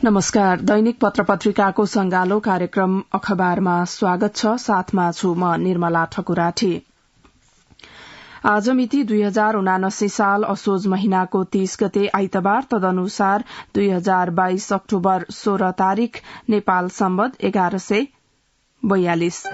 नमस्कार। दैनिक पत्रपत्रिकाको संगालो कार्यक्रम अखबारमा स्वागत छ। साथमा छु म निर्मला ठकुराठी। आज मिति 2079 साल असोज महिनाको 30 गते आइतबार, तदनुसार 2022 अक्टोबर 16 तारिक, नेपाल सम्वत 1142।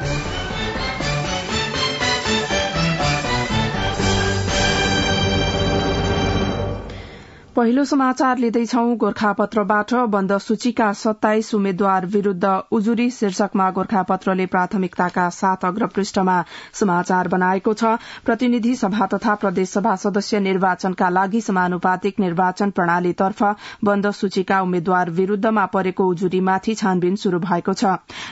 पहिलो समाचार लिँदैछौं गोरखापत्रबाट। बन्द सूचीका 27 उम्मेद्वार विरूद्ध उजुरी शीर्षकमा गोरखापत्रले प्राथमिकताका साथ अग्रपृष्ठमा समाचार बनाएको छ। प्रतिनिधि सभा तथा प्रदेशसभा सदस्य निर्वाचनका लागि समानुपातिक निर्वाचन प्रणालीतर्फ बन्द सूचीका उम्मेद्वार विरूद्धमा परेको उजुरीमाथि छानबिन शुरू भएको छ।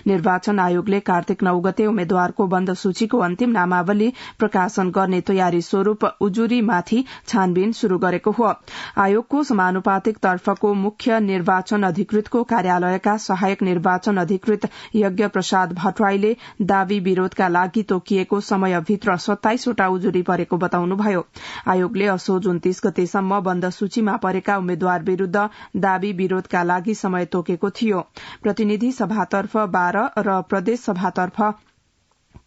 निर्वाचन आयोगले कार्तिक 9 गते उम्मेद्वारको बन्द सूचीको अन्तिम नामावली प्रकाशन गर्ने तयारी स्वरूप उजुरीमाथि छानबिन शुरू गरेको हो। आयोगको समानुपातिक तर्फको मुख्य निर्वाचन अधिकृतको कार्यालयका सहायक निर्वाचन अधिकृत यज्ञ प्रसाद भट्टराईले दावी विरोधका लागि तोकिएको समयभित्र 27 वटा उजुरी परेको बताउनुभयो। आयोगले असोज 29 गतेसम्म बन्द सूचीमा परेका उम्मेद्वार विरूद्ध दावी विरोधका लागि समय तोकेको थियो। प्रतिनिधि सभातर्फ 12 र प्रदेश सभातर्फ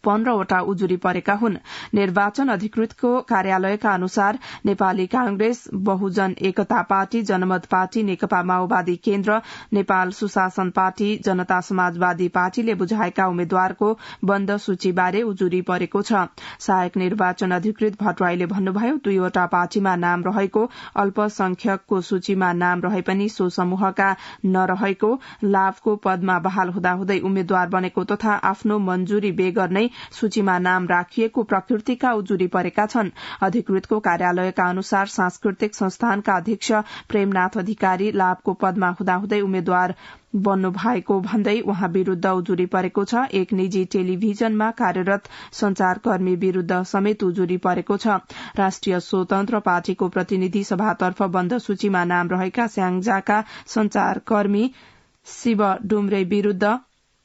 15 वटा उजुरी परेका हुन्। निर्वाचन अधिकृतको कार्यालयका अनुसार नेपाली कांग्रेस, बहुजन एकता पार्टी, जनमत पार्टी, नेकपा माओवादी केन्द्र, नेपाल सुशासन पार्टी, जनता समाजवादी पार्टीले बुझाएका उम्मेद्वारको बन्द सूचीबारे उजुरी परेको छ। सहायक निर्वाचन अधिकृत भट्टराईले भन्नुभयो, 2 वटा पार्टीमा नाम रहेको, अल्पसंख्यकको सूचीमा नाम रहे पनि सो समूहका नरहेको, लाभको पदमा बहाल हुँदाहुँदै उम्मेद्वार बनेको तथा आफ्नो मन्जुरी बेगर नै सूचीमा नाम राखिएको प्रकृतिका उजुरी परेका छन्। अधिकृतको कार्यालयका अनुसार सांस्कृतिक संस्थानका अध्यक्ष प्रेमनाथ अधिकारी लाभको पदमा हुँदाहुँदै उम्मेद्वार बन्नु भएको भन्दै उहाँ विरूद्ध उजुरी परेको छ। एक निजी टेलिभिजनमा कार्यरत संचारकर्मी विरूद्ध समेत उजुरी परेको छ। राष्ट्रिय स्वतन्त्र पार्टीको प्रतिनिधि सभातर्फ बन्द सूचीमा नाम रहेका स्याङ्जाका संचारकर्मी शिव डुम्रे विरूद्ध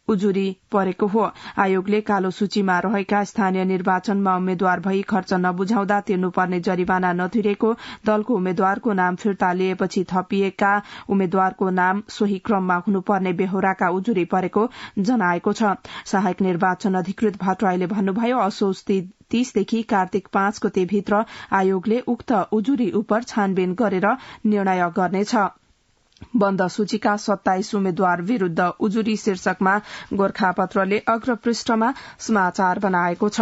उजुरी परेको हो। आयोगले कालो सूचीमा रहेका स्थानीय निर्वाचनमा उम्मेद्वार भई खर्च नबुझाउँदा तिर्नुपर्ने जरिवाना नतिरेको, दलको उम्मेद्वारको नाम फिर्ता लिएपछि थपिएका उम्मेद्वारको नाम सोही क्रममा हुनुपर्ने बेहोराका उजुरी परेको जनाएको छ। सहायक निर्वाचन अधिकृत भट्टराईले भन्नुभयो, असोज 30 देखि कार्तिक 5 गते भित्र आयोगले उक्त उजुरी उपर छानबिन गरेर निर्णय गर्नेछ। बन्द सूचीका 27 उम्मेद्वार विरूद्ध उजुरी शीर्षकमा गोरखापत्रले अग्रपृष्ठमा समाचार बनाएको छ।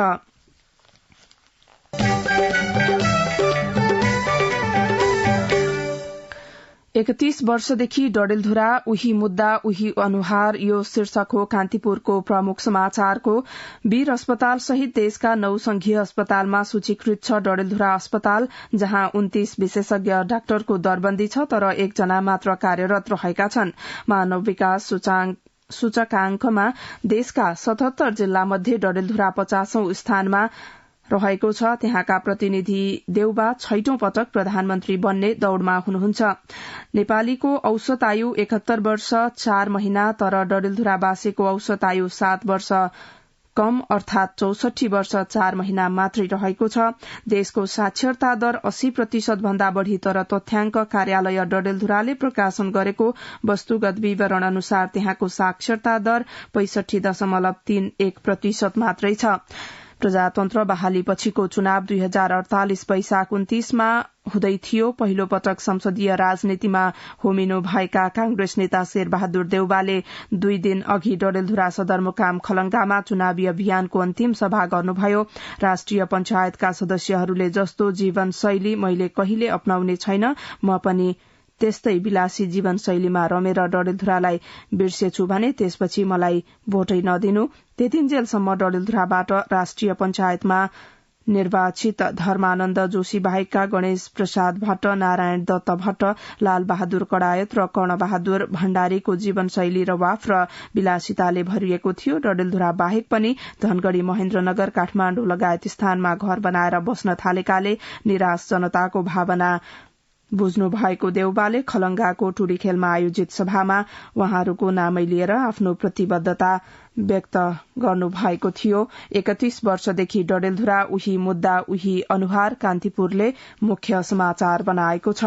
31 वर्षदेखि डडेलधुरा, उही मुद्दा उही अनुहार, यो शीर्षक हो कान्तिपुरको प्रमुख समाचारको। वीर अस्पताल सहित देशका 9 संघीय अस्पतालमा सूचीकृत छ डडेलधुरा अस्पताल, जहाँ 29 विशेषज्ञ डाक्टरको दरबन्दी छ, तर 1 जना मात्र कार्यरत रहेका छन्। मानव विकास सूचकांकमा देशका 77 जिल्लामध्ये डडेलधुरा 50औं स्थानमा रहेको छ। त्यहाँका प्रतिनिधि देउबा 6औं पटक प्रधानमन्त्री बन्ने दौड़मा हुनुहुन्छ। नेपालीको औसत आयु 71 वर्ष 4 महिना, तर डडेलधुरावासीको औसत आयु 7 वर्ष कम, अर्थात 64 वर्ष 4 महिना मात्रै रहेको छ। देशको साक्षरता दर 80% भन्दा बढ़ी, तर तथ्याङ्क कार्यालय डडेलधुराले प्रकाशन गरेको वस्तुगत विवरण अनुसार त्यहाँको साक्षरता दर 65.31% मात्रै छ। प्रजातन्त्र बहाली पछिको चुनाव 2048 वैशाख 29मा हुँदै थियो। पहिलो पटक संसदीय राजनीतिमा होमिनु भएका कांग्रेस नेता शेरबहादुर देउबाले 2 दिन अघि डडेलधुरा सदरमुकाम खलंगामा चुनावी अभियानको अन्तिम सभा गर्नुभयो। राष्ट्रिय पञ्चायतका सदस्यहरूले जस्तो जीवनशैली मैले कहिले अपनाउने छैन, म पनि त्यस्तै विलासी जीवनशैलीमा रमेर डडेलधुरालाई बिर्सेछु भने त्यसपछि मलाई भोटै नदिनु। त्यतिन्जेलसम्म डडेलधुराबाट राष्ट्रिय पञ्चायतमा निर्वाचित धर्मानन्द जोशी बाहेकका गणेश प्रसाद भट्ट, नारायण दत्त भट्ट, लाल बहादुर कडायत र कर्णबहादुर भण्डारीको जीवनशैली रवाफ र विलासिताले भरिएको थियो। डडेलधुरा बाहेक पनि धनगढ़ी, महेन्द्रनगर, काठमाण्डु लगायत स्थानमा घर बनाएर बस्न थालेकाले निराश जनताको भावना बुझ्नु भएको देउबाले खलंगाको टुडीखेलमा आयोजित सभामा उहाँहरूको नामै लिएर आफ्नो प्रतिबद्धता व्यक्त गर्नु भएको थियो। 31 वर्षदेखि डडेलधुरा, उही मुद्दा उही अनुहार, कान्तिपुरले मुख्य समाचार बनाएको छ।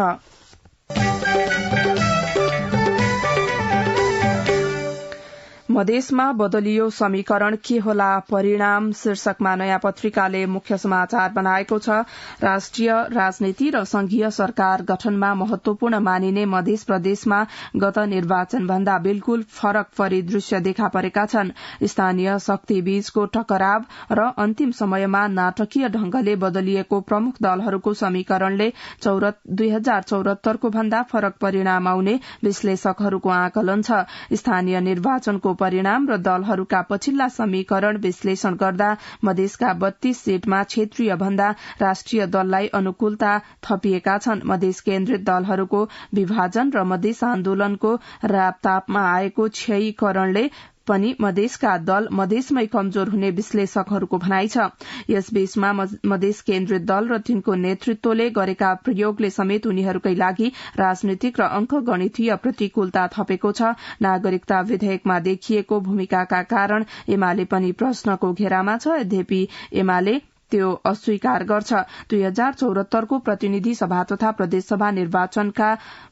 मधेसमा बदलियो समीकरण के होला परिणाम शीर्षकमा नयाँ पत्रिकाले मुख्य समाचार बनाएको छ। राष्ट्रिय राजनीति र संघीय सरकार गठनमा महत्वपूर्ण मानिने मधेस प्रदेशमा गत निर्वाचन भन्दा बिल्कुल फरक परिदृश्य देखा परेका छन्। स्थानीय शक्ति बीचको टकराव र अन्तिम समयमा नाटकीय ढंगले बदलिएको प्रमुख दलहरूको समीकरणले 2074 को भन्दा फरक परिणाम आउने विश्लेषकहरूको आकलन छ। स्थानीय निर्वाचनको परिणाम र दलहरूका पछिल्ला समीकरण विश्लेषण गर्दा मधेसका 32 सीटमा क्षेत्रीय भन्दा राष्ट्रिय दललाई अनुकूलता थपिएका छन्। मधेस केन्द्रित दलहरूको विभाजन र मधेस आन्दोलनको रापतापमा आएको क्षयीकरणले पनि मधेसका दल मधेसमै कमजोर हुने विश्लेषकहरूको भनाइ छ। यसबीचमा मधेस केन्द्रित दल र तिनको नेतृत्वले गरेका प्रयोगले समेत उनीहरूकै लागि राजनीतिक र अंकगणितीय प्रतिकूलता थपेको छ। नागरिकता विधेयकमा देखिएको भूमिकाका कारण एमाले पनि प्रश्नको घेरामा छ। यद्यपि एमाले त्यो अस्वीकार गर्छ। 2074 को प्रतिनिधि सभा तथा प्रदेशसभा निर्वाचनका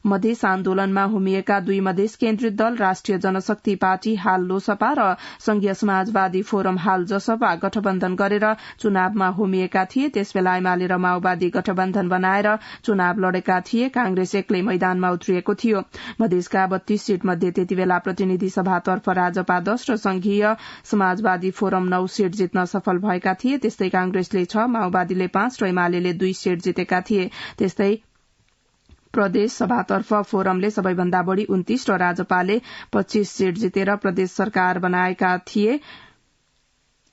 मधेस आन्दोलनमा हुमिएका दुई मधेस केन्द्रित दल राष्ट्रिय जनशक्ति पार्टी हाल लोसपा र संघीय समाजवादी फोरम हाल जसपा गठबन्धन गरेर चुनावमा हुमिएका थिए। त्यसबेला एमाले र माओवादी गठबन्धन बनाएर चुनाव लडेका थिए। कांग्रेस एक्लै मैदानमा उत्रिएको थियो। मधेसका 32 सीट मध्ये त्यतिबेला प्रतिनिधि सभातर्फ राजपा 10 र संघीय समाजवादी फोरम 9 सीट जित्न सफल भएका थिए। त्यस्तै कांग्रेसले 6, माओवादीले 5 र एमाले 2 सीट जितेका थिए। त्यस्तै प्रदेश सभातर्फ फोरमले सबैभन्दा बढ़ी 29 र राजपाले 25 सीट जितेर प्रदेश सरकार बनाएका थिए।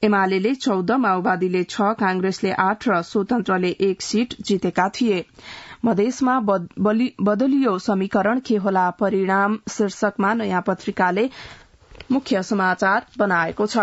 एमाले 14, माओवादीले 6, कांग्रेसले 8 र स्वतन्त्रले 1 सीट जितेका थिए। मधेसमा बदलियो समीकरण के होला परिणाम शीर्षकमा नयाँ पत्रिकाले मुख्य समाचार बनाएको छ।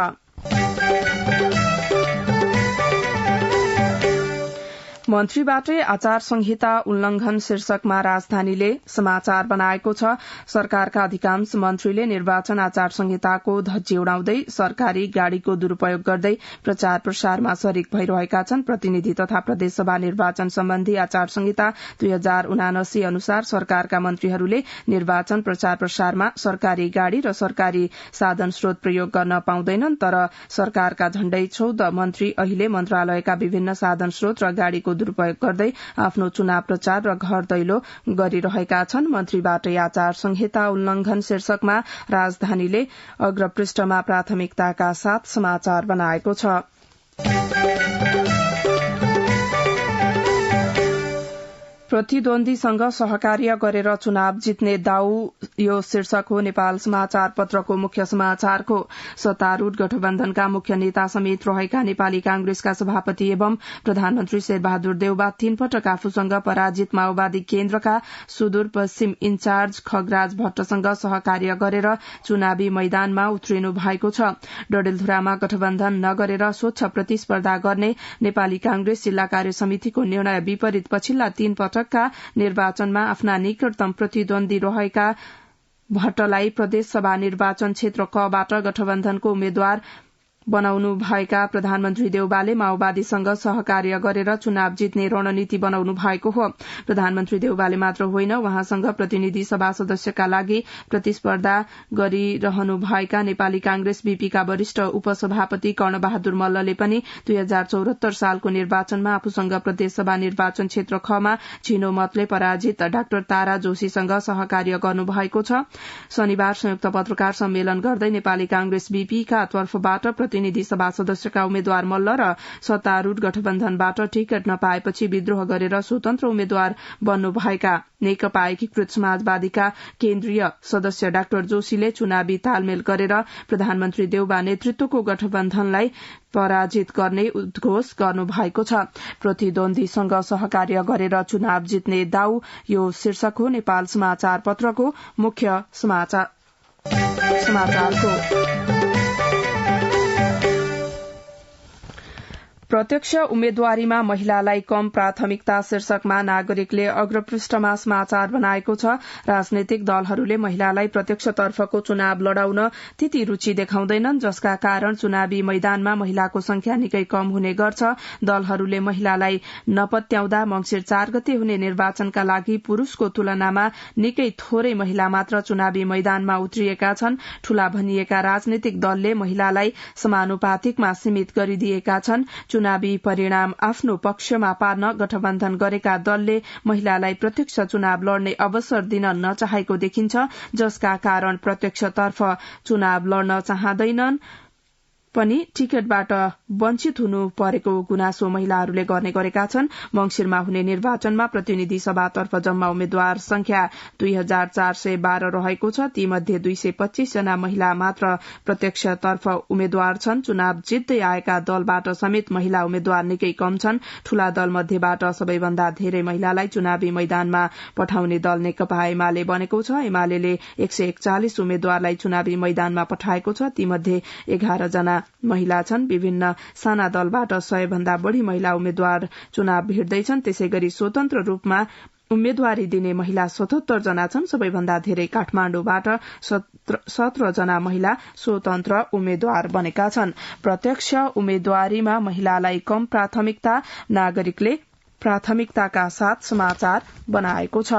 मन्त्रीबाटै आचार संहिता उल्लंघन शीर्षकमा राजधानीले समाचार बनाएको छ। सरकारका अधिकांश मन्त्रीले निर्वाचन आचार संहिताको धज्जी उडाउँदै सरकारी गाड़ीको दुरूपयोग गर्दै प्रचार प्रसारमा शरीक भइरहेका छन्। प्रतिनिधि तथा प्रदेशसभा निर्वाचन सम्बन्धी आचार संहिता 2079 अनुसार सरकारका मन्त्रीहरूले निर्वाचन प्रचार प्रसारमा सरकारी गाड़ी र सरकारी साधन स्रोत प्रयोग गर्न पाउँदैनन्। तर सरकारका झण्डै 14 मन्त्री अहिले मन्त्रालयका विभिन्न साधन स्रोत र गाड़ीको दुरूपयोग गर्दै आफ्नो चुनाव प्रचार र घर दैलो गरिरहेका छन्। मन्त्रीबाटै आचार संहिता उल्लंघन शीर्षकमा राजधानीले अग्रपृष्ठमा प्राथमिकताका साथ समाचार बनाएको छ। प्रतिद्वन्दीसँग सहकार्य गरेर चुनाव जित्ने दाउ यो शीर्षक हो नेपाल समाचार पत्रको मुख्य समाचारको। सत्तारूढ़ गठबन्धनका मुख्य नेता समेत रहेका नेपाली कांग्रेसका सभापति एवं प्रधानमन्त्री शेरबहादुर देउबा 3 पटक आफूसँग पराजित माओवादी केन्द्रका सुदूरपश्चिम इन्चार्ज खगराज भट्टसँग सहकार्य गरेर चुनावी मैदानमा उत्रिनु भएको छ। डडेलधुरामा गठबन्धन नगरेर स्वच्छ प्रतिस्पर्धा गर्ने नेपाली कांग्रेस जिल्ला कार्य समितिको निर्णय विपरीत पछिल्ला 3 पटक निर्वाचनमा आफ्ना निकटतम प्रतिद्वन्दी रहेका भट्टलाई प्रदेशसभा निर्वाचन क्षेत्र कबाट गठबन्धनको उम्मेद्वार बनाउनु भएका प्रधानमन्त्री देउबाले माओवादीसँग सहकार्य गरेर चुनाव जित्ने रणनीति बनाउनु भएको हो। प्रधानमन्त्री देउबाले मात्र होइन, उहाँसँग प्रतिनिधि सभा सदस्यका लागि प्रतिस्पर्धा गरिरहनु भएका नेपाली कांग्रेस बीपीका वरिष्ठ उपसभापति कर्णबहादुर मल्लले पनि 2074 सालको निर्वाचनमा आफूसँग प्रदेशसभा निर्वाचन क्षेत्र खमा छिनो मतले पराजित डाक्टर तारा जोशीसँग सहकार्य गर्नु भएको छ। शनिबार संयुक्त पत्रकार सम्मेलन गर्दै नेपाली कांग्रेस बीपीका तर्फबाट प्रतिनिधि सभा सदस्यका उम्मेद्वार मल्ल र सत्तारूढ़ गठबन्धनबाट टिकट नपाएपछि विद्रोह गरेर स्वतन्त्र उम्मेद्वार बन्नुभएका नेकपा एकीकृत समाजवादीका केन्द्रीय सदस्य डाक्टर जोशीले चुनावी तालमेल गरेर प्रधानमन्त्री देउबा नेतृत्वको गठबन्धनलाई पराजित गर्ने उद्घोष गर्नु भएको छ। प्रतिद्वन्दीसँग सहकार्य गरेर चुनाव जित्ने दाउ यो शीर्षक हो नेपाल समाचार पत्रको मुख्य समाचारको। प्रत्यक्ष उम्मेद्वारीमा महिलालाई कम प्राथमिकता शीर्षकमा नागरिकले अग्रपृष्ठमा समाचार बनाएको छ। राजनैतिक दलहरूले महिलालाई प्रत्यक्षतर्फको चुनाव लडाउन त्यति रुचि देखाउँदैनन्, जसका कारण चुनावी मैदानमा महिलाको संख्या निकै कम हुने गर्छ। दलहरूले महिलालाई नपत्याउँदा मंसिर 4 गते हुने निर्वाचनका लागि पुरूषको तुलनामा निकै थोरै महिला मात्र चुनावी मैदानमा उत्रिएका छन्। ठूला भनिएका राजनैतिक दलले महिलालाई समानुपातिकमा सीमित गरिदिएका छन्। चुनावी परिणाम आफ्नो पक्षमा पार्न गठबन्धन गरेका दलले महिलालाई प्रत्यक्ष चुनाव लड्ने अवसर दिन नचाहेको देखिन्छ, जसका कारण प्रत्यक्षतर्फ चुनाव लड्न चाहँदैनन् पनि टिकटबाट वञ्चित हुनु परेको गुनासो महिलाहरूले गर्ने गरेका छन्। मंसिरमा हुने निर्वाचनमा प्रतिनिधि सभातर्फ जम्मा उम्मेद्वार संख्या 2412 रहेको छ। तीमध्ये 225 जना महिला मात्र प्रत्यक्षतर्फ उम्मेद्वार छन्। चुनाव जित्दै आएका दलबाट समेत महिला उम्मेद्वार निकै कम छन्। ठूला दल मध्येबाट सबैभन्दा धेरै महिलालाई चुनावी मैदानमा पठाउने दल नेकपा एमाले बनेको छ। एमाले 141 उम्मेद्वारलाई चुनावी मैदानमा पठाएको छ। तीमध्ये 11 जना महिला छन्। विभिन्न साना दलबाट 100 भन्दा बढ़ी महिला उम्मेद्वार चुनाव भिड्दैछन्। त्यसैगरी स्वतन्त्र रूपमा उम्मेद्वारी दिने महिला 77 जना छन्। सबैभन्दा धेरै काठमाण्डुबाट 17 जना महिला स्वतन्त्र उम्मेद्वार बनेका छन्। प्रत्यक्ष उम्मेद्वारीमा महिलालाई कम प्राथमिकता, नागरिकले प्राथमिकताका साथ समाचार बनाएको छ।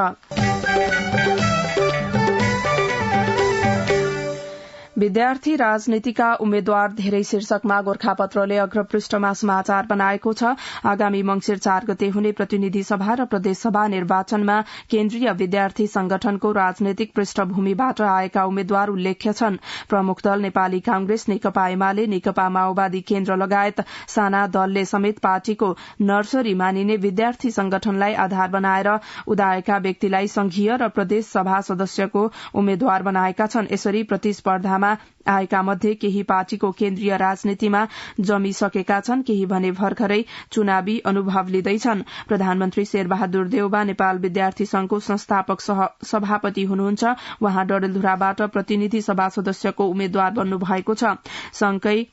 विद्यार्थी राजनीतिका उम्मेद्वार धेरै शीर्षकमा गोरखापत्रले अग्रपृष्ठमा समाचार बनाएको छ। आगामी मंसिर 4 गते हुने प्रतिनिधि सभा र प्रदेशसभा निर्वाचनमा केन्द्रीय विद्यार्थी संगठनको राजनैतिक पृष्ठभूमिबाट आएका उम्मेद्वार उल्लेख्य छन्। प्रमुख दल नेपाली कांग्रेस, नेकपा एमाले, नेकपा माओवादी केन्द्र लगायत साना दलले समेत पार्टीको नर्सरी मानिने विद्यार्थी संगठनलाई आधार बनाएर उदाएका व्यक्तिलाई संघीय र प्रदेश सभा सदस्यको उम्मेद्वार बनाएका छन्। यसरी प्रतिस्पर्धामा आएका मध्ये केही पार्टीको केन्द्रीय राजनीतिमा जमिसकेका छन्, केही भने भर्खरै चुनावी अनुभव लिँदैछन्। प्रधानमन्त्री शेरबहादुर देउबा नेपाल विद्यार्थी संघको संस्थापक सभापति हुनुहुन्छ। उहाँ डडेलधुराबाट प्रतिनिधि सभा सदस्यको उम्मेद्वार बन्नु भएको छ। संघकै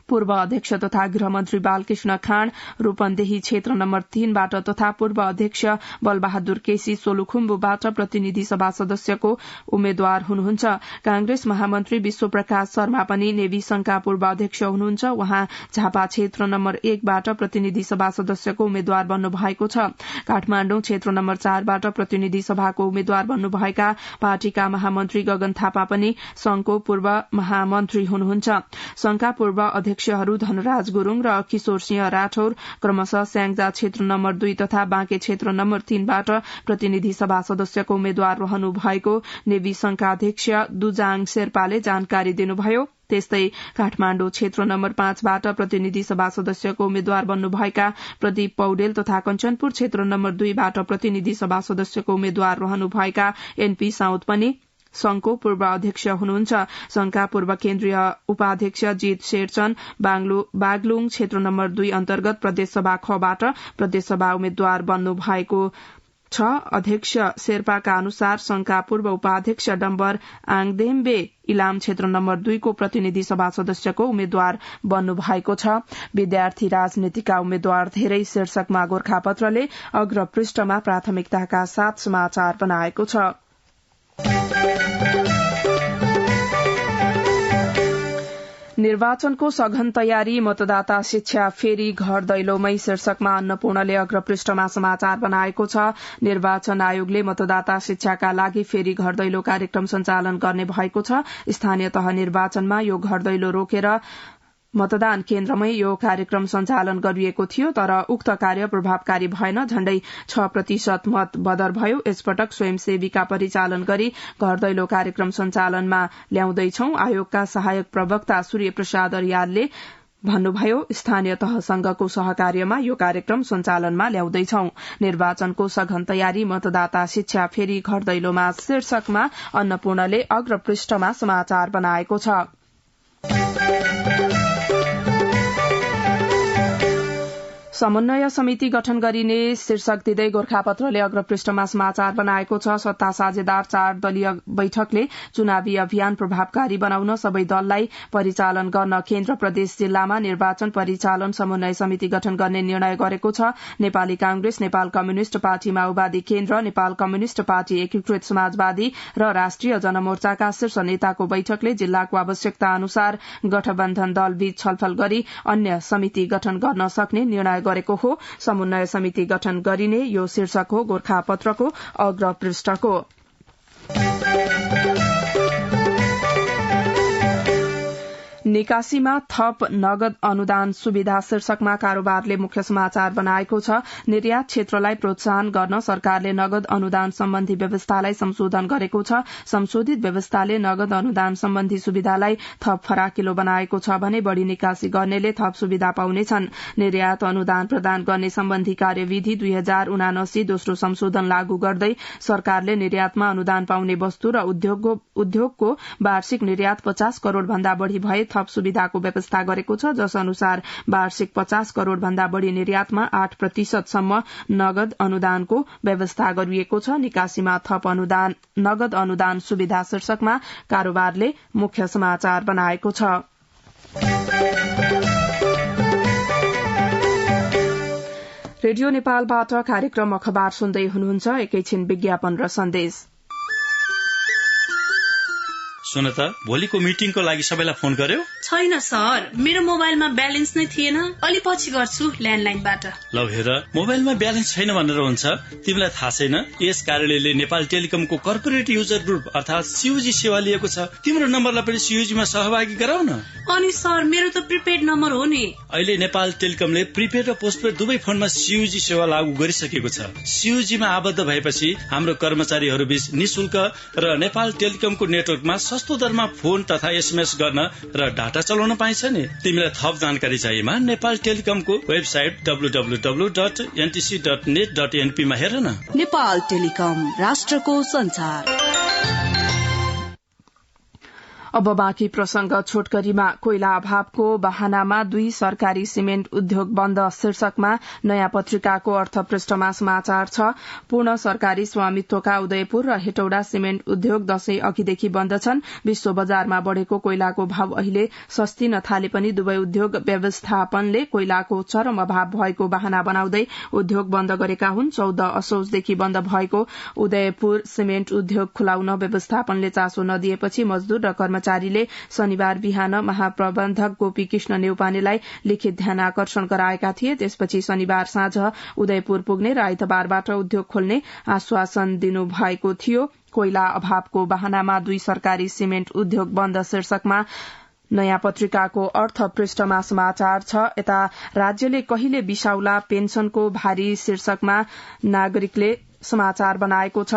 पूर्व अध्यक्ष तथा गृहमन्त्री बालकृष्ण खाँड रूपन्देही क्षेत्र नम्बर 3 बाट तथा पूर्व अध्यक्ष बलबहादुर केसी सोलुखुम्बुबाट प्रतिनिधि सभा सदस्यको उम्मेद्वार हुनुहुन्छ। कांग्रेस महामन्त्री विश्वप्रकाश शर्मा पनि नेवी संघका पूर्व अध्यक्ष हुनुहुन्छ। उहाँ झापा क्षेत्र नम्बर 1 बाट प्रतिनिधि सभा सदस्यको उम्मेद्वार बन्नु भएको छ। काठमाण्डु क्षेत्र नम्बर 4 बाट प्रतिनिधि सभाको उम्मेद्वार बन्नुभएका पार्टीका महामन्त्री गगन थापा पनि संघको पूर्व महामन्त्री हुनुहुन्छ। संघका पूर्व अध्यक्षहरू धनराज गुरूङ र किशोर सिंह राठौर क्रमशः स्याङ्जा क्षेत्र नम्बर 2 तथा बाँके क्षेत्र नम्बर 3 बाट प्रतिनिधि सभा सदस्यको उम्मेद्वार रहनु भएको नेवी संघका अध्यक्ष दुजाङ शेर्पाले जानकारी दिनुभयो। त्यस्तै काठमाण्डु क्षेत्र नम्बर 5 बाट प्रतिनिधि सभा सदस्यको उम्मेद्वार बन्नुभएका प्रदीप पौडेल तथा कञ्चनपुर क्षेत्र नम्बर 2 बाट प्रतिनिधि सभा सदस्यको उम्मेद्वार रहनुभएका एनपी साउद पनि संघको पूर्व अध्यक्ष हुनुहुन्छ। संघका पूर्व केन्द्रीय उपाध्यक्ष जीत शेरचन बागलुङ क्षेत्र नम्बर 2 अन्तर्गत प्रदेशसभा खबाट प्रदेशसभा उम्मेद्वार बन्नु भएको छ। अध्यक्ष शेर्पाका अनुसार संघका पूर्व उपाध्यक्ष डम्बर आङदेम्बे इलाम क्षेत्र नम्बर 2 को प्रतिनिधि सभा सदस्यको उम्मेद्वार बन्नु भएको छ। विद्यार्थी राजनीतिका उम्मेद्वार धेरै शीर्षकमा गोरखापत्रले अग्रपृष्ठमा प्राथमिकताका साथ समाचार बनाएको छ। निर्वाचनको सघन तयारी, मतदाता शिक्षा फेरि घर दैलोमै शीर्षकमा अन्नपूर्णले अग्रपृष्ठमा समाचार बनाएको छ। निर्वाचन आयोगले मतदाता शिक्षाका लागि फेरि घर दैलो कार्यक्रम सञ्चालन गर्ने भएको छ। स्थानीय तह निर्वाचनमा यो घर दैलो रोकेर मतदान केन्द्रमै यो कार्यक्रम सञ्चालन गरिएको थियो, तर उक्त कार्य प्रभावकारी भएन। झण्डै 6% मत बदर भयो। यसपटक स्वयंसेवीका परिचालन गरी घर दैलो कार्यक्रम सञ्चालनमा ल्याउँदैछौ। आयोगका सहायक प्रवक्ता सूर्य प्रसाद अर्यालले भन्नुभयो, स्थानीय तहसँगको सहकार्यमा यो कार्यक्रम सञ्चालनमा ल्याउँदैछौ। निर्वाचनको सघन तयारी, मतदाता शिक्षा फेरि घर दैलोमा शीर्षकमा अन्नपूर्णले अग्रपृष्ठमा समाचार बनाएको छ। समन्वय समिति गठन गरिने शीर्षक दिँदै गोरखापत्रले अग्रपृष्ठमा समाचार बनाएको छ। सत्ता साझेदार 4 दलीय बैठकले चुनावी अभियान प्रभावकारी बनाउन सबै दललाई परिचालन गर्न केन्द्र प्रदेश जिल्लामा निर्वाचन परिचालन समन्वय समिति गठन गर्ने निर्णय गरेको छ। नेपाली कांग्रेस, नेपाल कम्युनिष्ट पार्टी माओवादी केन्द्र, नेपाल कम्युनिष्ट पार्टी एकीकृत समाजवादी र राष्ट्रिय जनमोर्चाका शीर्ष नेताको बैठकले जिल्लाको आवश्यकता अनुसार गठबन्धन दलबीच छलफल गरी अन्य समिति गठन गर्न सक्ने निर्णय गरेको हो। समन्वय समिति गठन गरिने यो शीर्षक हो गोरखापत्रको अग्रपृष्ठको। निकासीमा थप नगद अनुदान सुविधा शीर्षकमा कारोबारले मुख्य समाचार बनाएको छ। निर्यात क्षेत्रलाई प्रोत्साहन गर्न सरकारले नगद अनुदान सम्बन्धी व्यवस्थालाई संशोधन गरेको छ। संशोधित व्यवस्थाले नगद अनुदान सम्बन्धी सुविधालाई थप फराकिलो बनाएको छ भने बढ़ी निकासी गर्नेले थप सुविधा पाउनेछन्। निर्यात अनुदान प्रदान गर्ने सम्बन्धी कार्यविधि 2079 दोस्रो संशोधन लागू गर्दै सरकारले निर्यातमा अनुदान पाउने वस्तु र उद्योगको वार्षिक निर्यात 50 करोड़ भन्दा बढ़ी भए थप सुविधाको व्यवस्था गरेको छ, जस अनुसार वार्षिक 50 करोड़ भन्दा बढ़ी निर्यातमा 8% सम्म नगद अनुदानको व्यवस्था गरिएको छ। निकासीमा थप नगद अनुदान सुविधा शीर्षकमा कारोबारले मुख्य समाचार बनाएको छ। रेडियो नेपालबाट कार्यक्रम अखबार सुन्दै हुनुहुन्छ। एकैछिन विज्ञापन र सन्देश। सुन त, भोलिको मिटिङको लागि सबैलाई फोन गर्यो? छैन सर, मेरो मोबाइलमा ब्यालेन्स नै थिएन। अलि पछि गर्छु ल्यान्डलाइनबाट। ल हेर, मोबाइलमा ब्यालेन्स छैन भनेर हुन्छ? तिमीलाई थाहा छैन यस कार्यालयले नेपाल टेलिकमको कर्पोरेट युजर ग्रुप अर्थात सीयूजी सेवा लिएको छ। तिम्रो नम्बरलाई पनि सीयूजीमा सहभागी गराउ न। अनि सर, मेरो त प्रिपेड नम्बर हो नि। अहिले नेपाल टेलिकमले प्रिपेड र पोस्टपेड दुवै फोनमा सीयूजी सेवा लागू गरिसकेको छ। सीयूजीमा आबद्ध भएपछि हाम्रो कर्मचारीहरू बीच निशुल्क र नेपाल टेलिकमको नेटवर्कमा सस्तो दरमा फोन तथा एसएमएस गर्न र डाटा चलाउन पाइन्छ नि। तिमीलाई थप जानकारी चाहिएमा नेपाल टेलिकमको वेबसाइट www.ntc.net.np मा हेर न। नेपाल टेलिकम, राष्ट्रको संचार। अब बाँकी प्रसंग। छोटकरीमा कोइला अभावको बहानामा 2 सरकारी सिमेन्ट उद्योग बन्द शीर्षकमा नयाँ पत्रिकाको अर्थपृष्ठमा समाचार छ। पूर्ण सरकारी स्वामित्वका उदयपुर र हेटौडा सिमेन्ट उद्योग दशैं अघिदेखि बन्द छन्। विश्व बजारमा बढ़ेको कोइलाको भाव अहिले सस्तिन थाले पनि दुवै उद्योग व्यवस्थापनले कोइलाको चरम अभाव भएको बहाना बनाउँदै उद्योग बन्द गरेका हुन्। 14 असोजदेखि बन्द भएको उदयपुर सिमेन्ट उद्योग खुलाउन व्यवस्थापनले चासो नदिएपछि मजदूर र कर्मचारीले शनिबार बिहान महाप्रबन्धक गोपी कृष्ण नेउपानेलाई लिखित ध्यानाकर्षण गराएका थिए। त्यसपछि शनिबार साँझ उदयपुर पुग्ने र आइतबारबाट उद्योग खोल्ने आश्वासन दिनुभएको थियो। कोइला अभावको बहानामा 2 सरकारी सिमेन्ट उद्योग बन्द शीर्षकमा नयाँ पत्रिकाको अर्थपृष्ठमा समाचार छ। यता राज्यले कहिले बिसाउला पेन्सनको भारी शीर्षकमा नागरिकले समाचार बनाएको छ।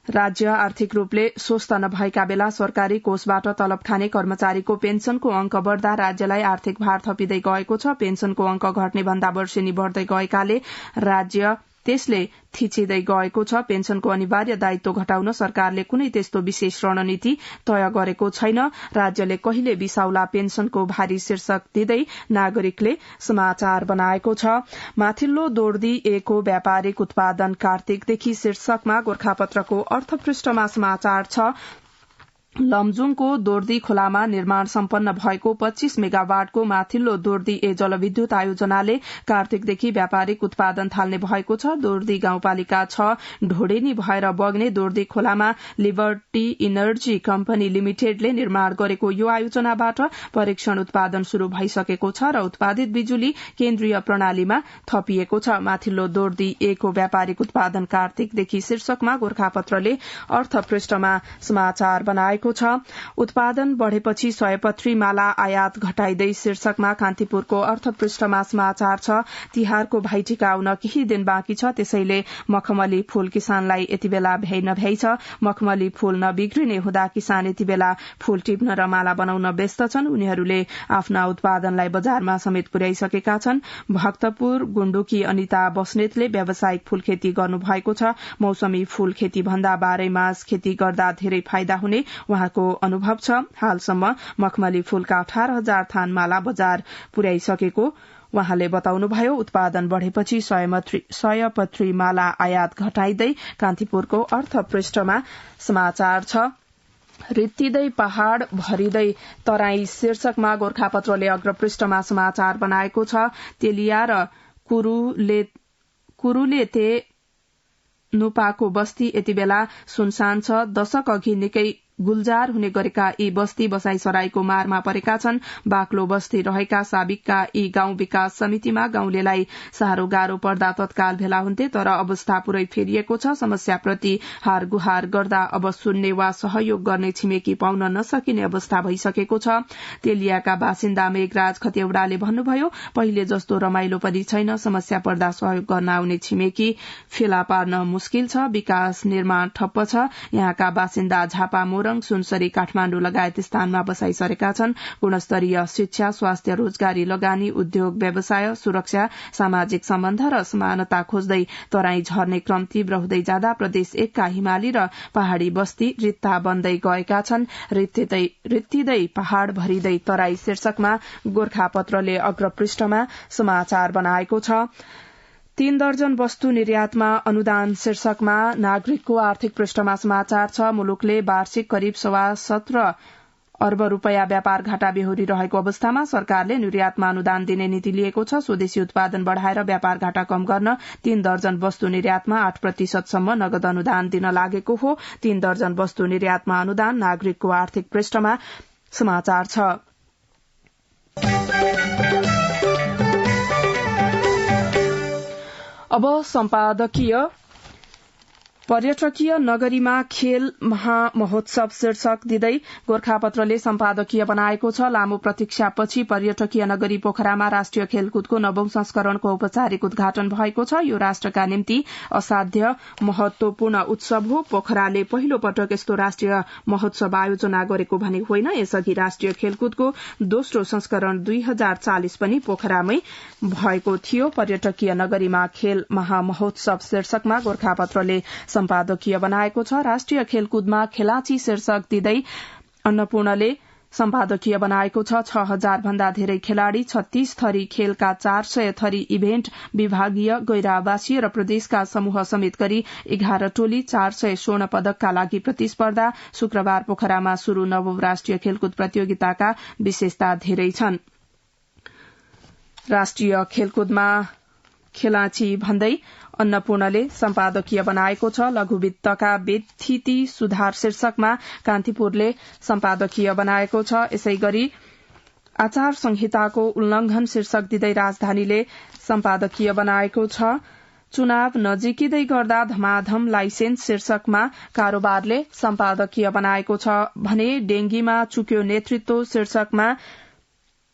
राज्य आर्थिक रूपले स्वस्थ नभएका बेला सरकारी कोषबाट तलब खाने कर्मचारीको पेन्सनको अंक बढ़दा राज्यलाई आर्थिक भार थपिँदै गएको छ। पेन्सनको अंक घट्ने भन्दा वर्षेनी बढ़दै गएकाले राज्य त्यसले थिचिँदै गएको छ। पेन्सनको अनिवार्य दायित्व घटाउन सरकारले कुनै त्यस्तो विशेष रणनीति तय गरेको छैन। राज्यले कहिले बिसाउला पेन्सनको भारी शीर्षक दिँदै नागरिकले समाचार बनाएको छ। माथिल्लो दोर्दी एको व्यापारिक उत्पादन कार्तिकदेखि शीर्षकमा गोरखापत्रको अर्थपृष्ठमा समाचार छ। लमजुङको दोर्दी खोलामा निर्माण सम्पन्न भएको 25 मेगावाटको माथिल्लो दोर्दी ए जलविद्युत आयोजनाले कार्तिकदेखि व्यापारिक उत्पादन थाल्ने भएको छ। दोर्दी गाउँपालिका 6 ढोडेनी भएर बग्ने दोर्दी खोलामा लिबर्टी इनर्जी कम्पनी लिमिटेडले निर्माण गरेको यो आयोजनाबाट परीक्षण उत्पादन शुरू भइसकेको छ र उत्पादित बिजुली केन्द्रीय प्रणालीमा थपिएको छ। माथिल्लो दोर्दी ए को व्यापारिक उत्पादन कार्तिकदेखि शीर्षकमा गोरखापत्रले अर्थपृष्ठमा समाचार बनाएको छ। उत्पादन बढ़ेपछि सयपत्री माला आयात घटाइदै शीर्षकमा कान्तिपुरको अर्थपृष्ठमा समाचार छ। तिहारको भाइटिका आउन केही दिन बाँकी छ, त्यसैले मखमली फूल किसानलाई यति बेला भ्याइ नभ्याइ छ। मखमली फूल नबिग्रिने हुँदा किसान यति बेला फूल टिप्न र माला बनाउन व्यस्त छन्। उनीहरूले आफ्ना उत्पादनलाई बजारमा समेत पुर्याइसकेका छन्। भक्तपुर गुण्डुकी अनिता बस्नेतले व्यावसायिक फूल खेती गर्नुभएको छ। मौसमी फूल खेती भन्दा 12 मास खेती गर्दा धेरै फाइदा हुने उहाँको अनुभव छ। हालसम्म मखमली फूलका 18,000 थान माला बजार पुर्याइसकेको उहाँले बताउनुभयो उत्पादन बढ़ेपछि सयपत्री माला आयात घटाइँदै कान्तिपुरको अर्थ पृष्ठमा समाचार छ। रित्तिदै पहाड़ भरिँदै तराई शीर्षकमा गोरखापत्रले अग्रपृष्ठमा समाचार बनाएको छ। तेलिया र कुरुलेते नुपाको बस्ती यति बेला सुनसान छ। दशक अघि निकै गुल्जार हुने गरेका यी बस्ती बसाईसराईको मारमा परेका छन्। बाक्लो बस्ती रहेका साबिकका यी गाउँ विकास समितिमा गाउँलेलाई साह्रो गाह्रो पर्दा तत्काल भेला हुन्थे, तर अवस्था पूरै फेरिएको छ। समस्याप्रति हार गुहार गर्दा अब सुन्ने वा सहयोग गर्ने छिमेकी पाउन नसकिने अवस्था भइसकेको छ। तेलियाका बासिन्दा मेघराज खतेवड़ाले भन्नुभयो, पहिले जस्तो रमाइलो पनि छैन। समस्या पर्दा सहयोग गर्न आउने छिमेकी फेला पार्न मुस्किल छ। विकास निर्माण ठप्प छ। यहाँका बासिन्दा झापा, सुनसरी, काठमाण्डु लगायत स्थानमा बसाई सरेका छन्। गुणस्तरीय शिक्षा, स्वास्थ्य, रोजगारी, लगानी, उद्योग, व्यवसाय, सुरक्षा, सामाजिक सम्बन्ध र समानता खोज्दै तराई झर्ने क्रम तीव्र हुँदै जाँदा प्रदेश एकका हिमाली र पहाड़ी बस्ती रित्ता बन्दै गएका छन्। रित्तिदै पहाड़ भरिँदै तराई शीर्षकमा गोरखापत्रले अग्रपृष्ठमा समाचार बनाएको छ। 3 दर्जन वस्तु निर्यातमा अनुदान शीर्षकमा नागरिकको आर्थिक पृष्ठमा समाचार छ। मुलुकले वार्षिक करिब 17 अर्ब रूपियाँ व्यापार घाटा बेहोरी रहेको अवस्थामा सरकारले निर्यातमा अनुदान दिने नीति लिएको छ। स्वदेशी उत्पादन बढ़ाएर व्यापार घाटा कम गर्न 3 दर्जन वस्तु निर्यातमा 8% सम्म नगद अनुदान दिन लागेको हो। 3 दर्जन वस्तु निर्यातमा अनुदान नागरिकको आर्थिक पृष्ठमा समाचार छ। अब सम्पादकीय पर्यटकीय नगरीमा खेल महामहोत्सव शीर्षक दिँदै गोरखापत्रले सम्पादकीय बनाएको छ। लामो प्रतीक्षापछि पर्यटकीय नगरी पोखरामा राष्ट्रिय खेलकुदको 9औं संस्करणको औपचारिक उद्घाटन भएको छ। यो राष्ट्रका निम्ति असाध्य महत्वपूर्ण उत्सव हो। पोखराले पहिलो पटक यस्तो राष्ट्रिय महोत्सव आयोजना गरेको भने होइन। यसअघि राष्ट्रिय खेलकुदको दोस्रो संस्करण 2040 पनि पोखरामै भएको थियो। पर्यटकीय नगरीमा खेल महामहोत्सव शीर्षकमा गोरखापत्रले सम्पादकीय बनाएको छ। राष्ट्रिय खेलकुदमा खेलाची शीर्षक दिँदै अन्नपूर्णले सम्पादकीय बनाएको छ। 6000 भन्दा धेरै खेलाड़ी, 36 थरी खेलका 400 थरी इभेन्ट, विभागीय, गैर आवासीय र प्रदेशका समूह समेत गरी 11 टोली, 400 स्वर्ण पदकका लागि प्रतिस्पर्धा। शुक्रबार पोखरामा शुरू 9औं राष्ट्रिय खेलकुद प्रतियोगिताका विशेषता धेरै छन्। राष्ट्रिय खेलकुदमा खेलाची भन्दै अन्नपूर्णले सम्पादकीय बनाएको छ। लघु वित्तका व्यथिति सुधार शीर्षकमा कान्तिपुरले सम्पादकीय बनाएको छ। यसै गरी आचार संहिताको उल्लंघन शीर्षक दिँदै राजधानीले सम्पादकीय बनाएको छ। चुनाव नजिकिँदै गर्दा धमाधम लाइसेन्स शीर्षकमा कारोबारले सम्पादकीय बनाएको छ भने डेंगीमा चुक्यो नेतृत्व शीर्षकमा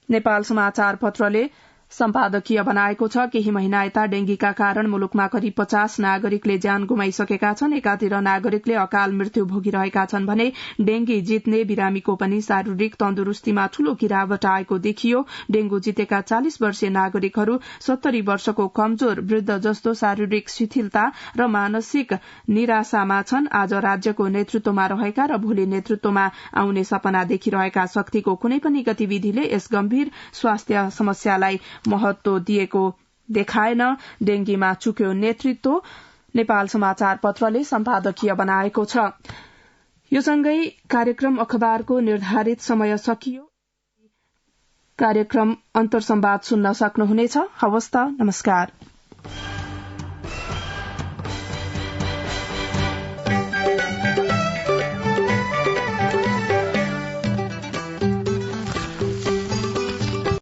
नेपाल समाचार पत्रले सम्पादकीय बनाएको छ। केही महिना यता डेंगीका कारण मुलुकमा करिब 50 नागरिकले ज्यान गुमाइसकेका छन्। एकातिर नागरिकले अकाल मृत्यु भोगिरहेका छन् भने डेंगी जित्ने बिरामीको पनि शारीरिक तन्दुरूस्तीमा ठूलो गिरावट आएको देखियो। डेंगू जितेका 40 वर्षीय नागरिकहरू 70 वर्षको कमजोर वृद्ध जस्तो शारीरिक शिथिलता र मानसिक निराशामा छन्। आज राज्यको नेतृत्वमा रहेका र भोलि नेतृत्वमा आउने सपना देखिरहेका शक्तिको कुनै पनि गतिविधिले यस गम्भीर स्वास्थ्य समस्यालाई महत्व दिएको देखाएन। डेंगीमा चुक्यो नेतृत्व नेपाल समाचार पत्रले सम्पादकीय बनाएको छ। यो सँगै कार्यक्रम अखबारको निर्धारित समय सकियो। कार्यक्रम अन्तर्संवाद सुन्न सक्नुहुनेछ। हवस् त, नमस्कार।